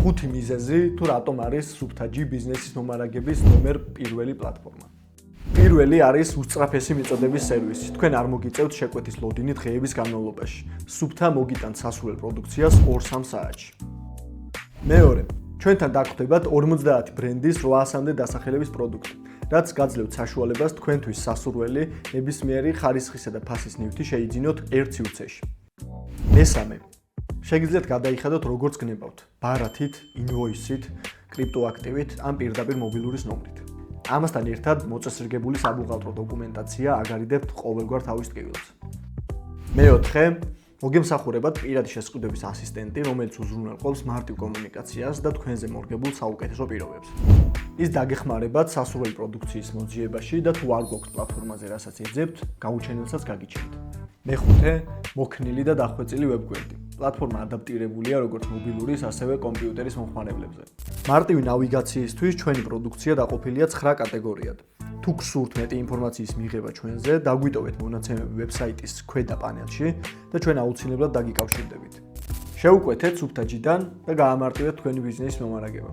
ხუთი მიზეზი თუ რატომ არის Subtagy ბიზნესის მომარაგების ნომერ პირველი პლატფორმა. პირველი არის უსწრაფესი მიწოდების სერვისი. თქვენ არ მოგიწევთ შეკვეთის ლოდინი დღეების განმავლობაში. Subta მოგიტანთ სასურველ პროდუქციას 2-3 საათში. მეორე, ჩვენთან დაგვხვდებათ 50 ბრენდის 800-მდე დასახელების პროდუქტი, რაც გაძლევთ საშუალებას თქვენთვის სასურველი ნებისმიერი ხარისხისა და ფასის ნივთი შეიძინოთ ერთ სივრცეში. მესამე, შეგიძლიათ გადაიხადოთ როგორც გნებავთ, ბარათით, ინვოისით, კრიპტოაქტივით ან პირდაპირ მობილურის ნომრით. ამასთან ერთად მოწესრიგებული საბუღალტრო დოკუმენტაცია აგარიდებთ ყოველგვარ თავის ტკივილს. მეოთხე, მოგემსახურებათ პირადი შესყიდვების ასისტენტი, რომელიც უზრუნველყოფს მარტივ კომუნიკაციას და თქვენზე მორგებულ საუკეთესო პირობებს. ის დაგეხმარებათ სასურველი პროდუქციის მოძიებაში და თუ არ გვაქვს პლატფორმაზე, რასაც ეძებთ, გაუჩენელსაც გაგიჩენთ. მეხუთე, მოქნილი და დახვეწილი ვებგვერდი. პლატფორმა ადაპტირებულია როგორც მობილურის, ასევე კომპიუტერის მომხმარებლებზე. მარტივი ნავიგაციისთვის ჩვენი პროდუქცია დაყოფილია 9 კატეგორიად. თუ გსურთ მეტი ინფორმაციის მიღება ჩვენზე, დაგვიტოვეთ მონაცემები ვებსაიტის ქვედა პანელში და ჩვენ აუცილებლად დაგიკავშირდებით. შეუკვეთეთ Subtagy-დან და გაამარტივეთ თქვენი ბიზნესის მომარაგება.